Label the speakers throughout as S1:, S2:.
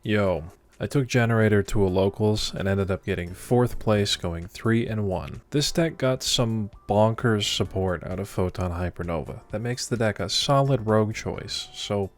S1: Yo, I took Generaider to a locals and ended up getting 4th place going 3-1. This deck got some bonkers support out of Photon Hypernova that makes the deck a solid rogue choice, so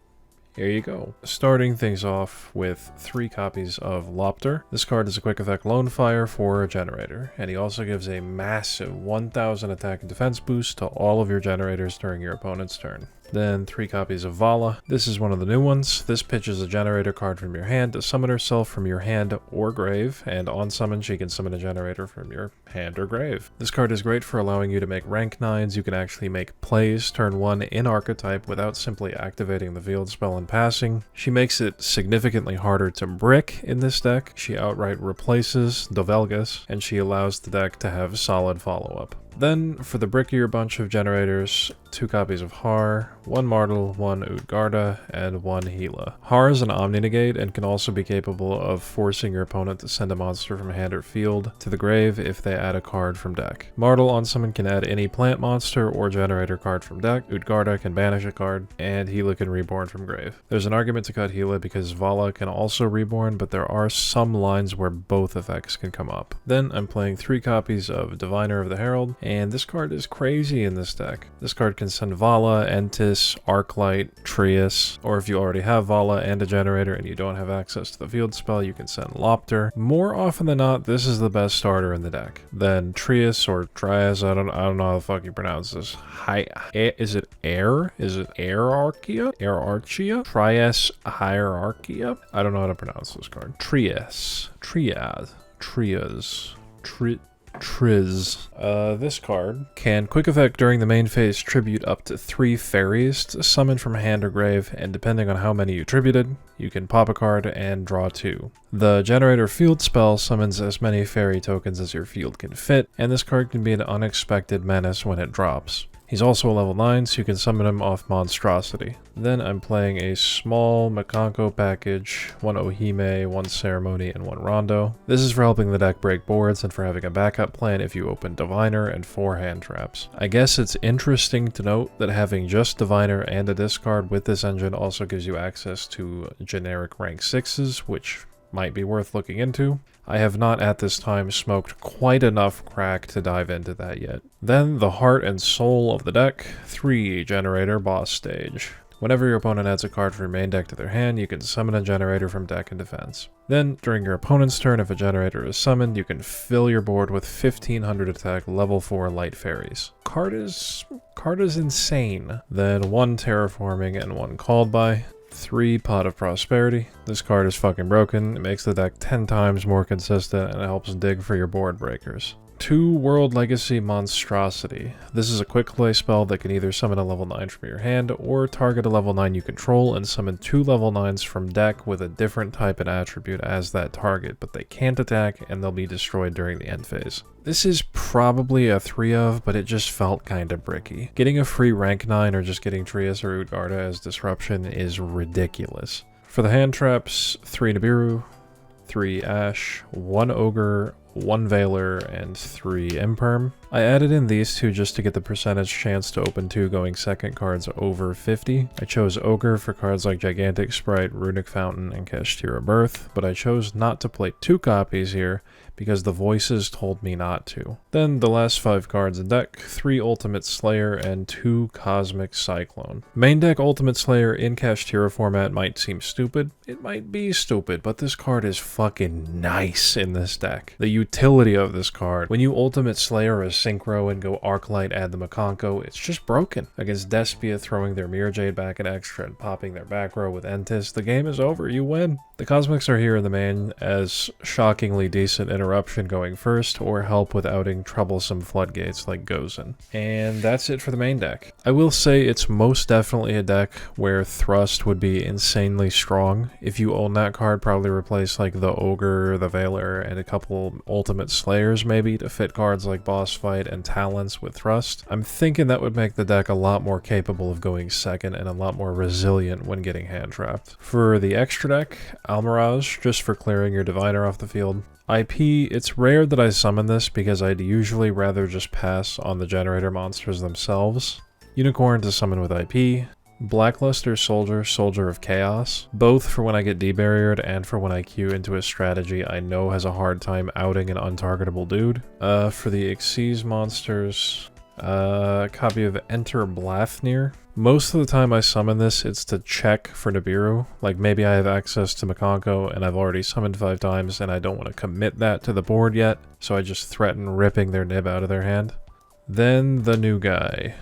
S1: here you go. Starting things off with 3 copies of Labrynth. This card is a quick effect Lone Fire for a Generaider, and he also gives a massive 1000 attack and defense boost to all of your Generators during your opponent's turn. Then 3 copies of Vala. This is one of the new ones. This pitches a Generaider card from your hand to summon herself from your hand or grave, and on summon she can summon a Generaider from your hand or grave. This card is great for allowing you to make rank 9s. You can actually make plays turn 1 in archetype without simply activating the field spell and passing. She makes it significantly harder to brick in this deck. She outright replaces Dovelgus, and she allows the deck to have solid follow-up. Then, for the brickier bunch of Generators, 2 copies of Har, 1 Martel, 1 Utgarda, and 1 Gila. Har is an Omni-negate and can also be capable of forcing your opponent to send a monster from hand or field to the grave if they add a card from deck. Martel on summon can add any plant monster or Generator card from deck, Utgarda can banish a card, and Gila can reborn from grave. There's an argument to cut Gila because Vala can also reborn, but there are some lines where both effects can come up. Then I'm playing 3 copies of Diviner of the Herald, and this card is crazy in this deck. This card can send Vala, Entis, Arclight, Trius, or if you already have Vala and a Generator and you don't have access to the field spell, you can send Labrynth. More often than not, this is the best starter in the deck. Then Trius or Trias, I don't know how the fuck you pronounce this. Is it Air? Is it Airarchia? Airarchia? Trias Hierarchia? I don't know how to pronounce this card. Trias. Trias. Trias. Triz. This card can quick effect during the main phase tribute up to 3 fairies to summon from hand or grave, and depending on how many you tributed, you can pop a card and draw 2. The Generator field spell summons as many fairy tokens as your field can fit, and this card can be an unexpected menace when it drops. He's also a level 9, so you can summon him off Monstrosity. Then I'm playing a small Makanko package, 1 Ohime, 1 Ceremony, and 1 Rondo. This is for helping the deck break boards and for having a backup plan if you open Diviner and 4 hand traps. I guess it's interesting to note that having just Diviner and a discard with this engine also gives you access to generic rank 6s, which might be worth looking into. I have not at this time smoked quite enough crack to dive into that yet. Then the heart and soul of the deck, 3 Generator boss stage. Whenever your opponent adds a card from your main deck to their hand, you can summon a Generator from deck and defense. Then, during your opponent's turn, if a Generator is summoned, you can fill your board with 1500 attack level 4 light fairies. Card is insane. Then 1 terraforming and 1 called by. 3 Pot of Prosperity. This card is fucking broken. It makes the deck 10 times more consistent and it helps dig for your board breakers. 2 World Legacy Monstrosity. This is a quick play spell that can either summon a level 9 from your hand or target a level 9 you control and summon 2 level 9s from deck with a different type and attribute as that target, but they can't attack and they'll be destroyed during the end phase. This is probably a 3 of, but it just felt kinda bricky. Getting a free rank 9 or just getting Trius or Utgarda as disruption is ridiculous. For the hand traps, 3 Nibiru, 3 Ash, 1 Ogre, 1 Veiler, and 3 Imperm. I added in these 2 just to get the percentage chance to open 2 going second cards over 50. I chose Ogre for cards like Gigantic Spright, Runic Fountain, and Kashtira Birth, but I chose not to play 2 copies here because the voices told me not to. Then the last 5 cards in deck, 3 Ultimate Slayer and 2 Cosmic Cyclone. Main deck Ultimate Slayer in Kashtira format might seem stupid. It might be stupid, but this card is fucking nice in this deck. The utility of this card, when you Ultimate Slayer a Synchro and go Arclight, add the Makanko, it's just broken. Against Despia throwing their Mirror Jade back in extra and popping their back row with Entis, the game is over, you win. The Cosmics are here in the main as shockingly decent interruption going first, or help with outing troublesome floodgates like Gozen. And that's it for the main deck. I will say it's most definitely a deck where Thrust would be insanely strong. If you own that card, probably replace like the Ogre, the Veiler, and a couple Ultimate Slayers maybe to fit cards like Boss Fight and Talents with Thrust. I'm thinking that would make the deck a lot more capable of going second and a lot more resilient when getting hand trapped. For the extra deck, Almirage, just for clearing your Diviner off the field. IP, it's rare that I summon this because I'd usually rather just pass on the Generator monsters themselves. Unicorn to summon with IP. Blackluster Soldier, Soldier of Chaos, both for when I get debarriered and for when I queue into a strategy I know has a hard time outing an untargetable dude. For the Xyz monsters, a copy of Enter Blathnir. Most of the time I summon this, it's to check for Nibiru. Like maybe I have access to Makonko and I've already summoned 5 times and I don't want to commit that to the board yet, so I just threaten ripping their nib out of their hand. Then the new guy.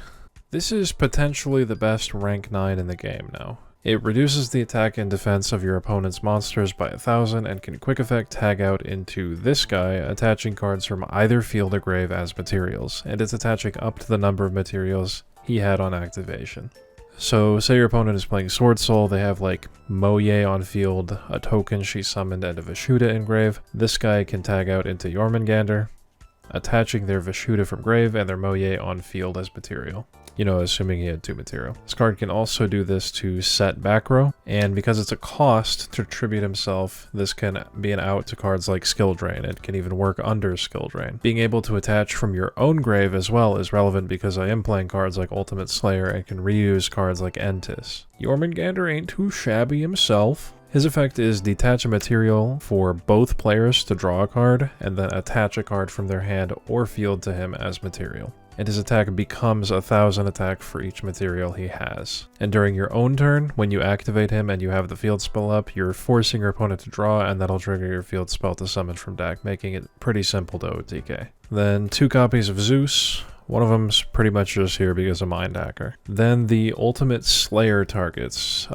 S1: This is potentially the best rank 9 in the game now. It reduces the attack and defense of your opponent's monsters by 1,000 and can quick effect tag out into this guy, attaching cards from either field or grave as materials, and it's attaching up to the number of materials he had on activation. So say your opponent is playing Sword Soul, they have like Moye on field, a token she summoned, and a Vishuda in grave. This guy can tag out into Jormungandr, attaching their Vishuda from grave and their Moye on field as material. You know, assuming he had 2 material. This card can also do this to set back row, and because it's a cost to tribute himself, this can be an out to cards like Skill Drain. It can even work under Skill Drain. Being able to attach from your own grave as well is relevant because I am playing cards like Ultimate Slayer and can reuse cards like Entis. Jormungandr ain't too shabby himself. His effect is detach a material for both players to draw a card, and then attach a card from their hand or field to him as material. And his attack becomes 1,000 attack for each material he has. And during your own turn, when you activate him and you have the field spell up, you're forcing your opponent to draw, and that'll trigger your field spell to summon from deck, making it pretty simple to OTK. Then 2 copies of Zeus. One of them's pretty much just here because of Mind Hacker. Then the Ultimate Slayer targets,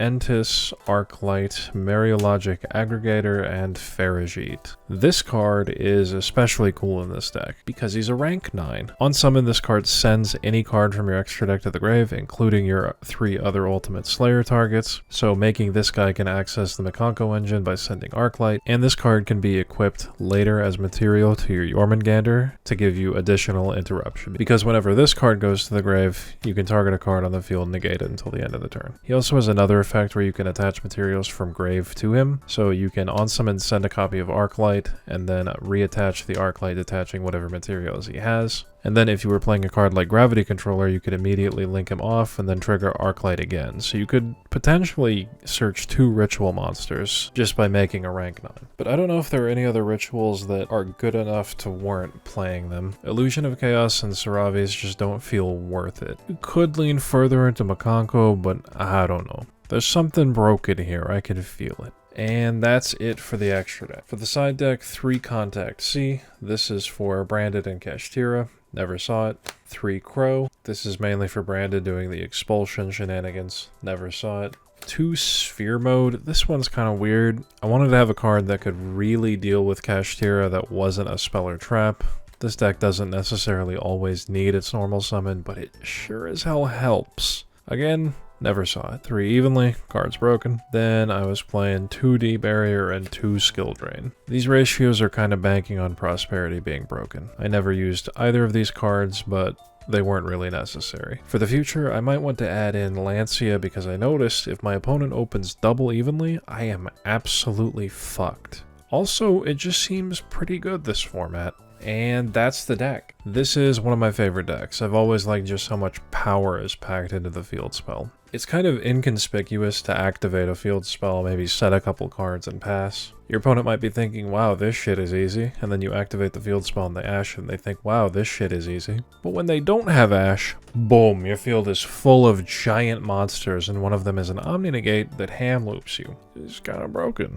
S1: Entis, Arclight, Mariologic Aggregator, and Farigite. This card is especially cool in this deck because he's a rank 9. On summon, this card sends any card from your extra deck to the grave, including your 3 other Ultimate Slayer targets, so making this guy can access the Makonko engine by sending Arclight, and this card can be equipped later as material to your Jormungandr to give you additional interruption. Because whenever this card goes to the grave, you can target a card on the field and negate it until the end of the turn. He also has another effect where you can attach materials from grave to him, so you can on summon send a copy of Arclight and then reattach the Arclight attaching whatever materials he has. And then if you were playing a card like Gravity Controller, you could immediately link him off and then trigger Arclight again. So you could potentially search 2 ritual monsters just by making a rank 9. But I don't know if there are any other rituals that are good enough to warrant playing them. Illusion of Chaos and Saravis just don't feel worth it. You could lean further into Makonko, but I don't know. There's something broken here, I can feel it. And that's it for the extra deck. For the side deck, 3 Contact C. This is for Branded and Kashtira. Never saw it. 3 Crow. This is mainly for Branded doing the expulsion shenanigans. Never saw it. 2 Sphere Mode. This one's kind of weird. I wanted to have a card that could really deal with Kashtira that wasn't a spell or trap. This deck doesn't necessarily always need its normal summon, but it sure as hell helps. Again, never saw it. 3 Evenly, cards broken. Then I was playing 2D Barrier and 2 Skill Drain. These ratios are kind of banking on Prosperity being broken. I never used either of these cards, but they weren't really necessary. For the future, I might want to add in Lancia because I noticed if my opponent opens double Evenly, I am absolutely fucked. Also, it just seems pretty good this format. And that's the deck. This is one of my favorite decks. I've always liked just how much power is packed into the field spell. It's kind of inconspicuous to activate a field spell, maybe set a couple cards and pass. Your opponent might be thinking, wow, this shit is easy, and then you activate the field spell and they ash and they think, wow, this shit is easy. But when they don't have ash, boom, your field is full of giant monsters and one of them is an Omni Negate that hand loops you. It's kind of broken.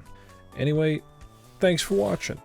S1: Anyway, thanks for watching.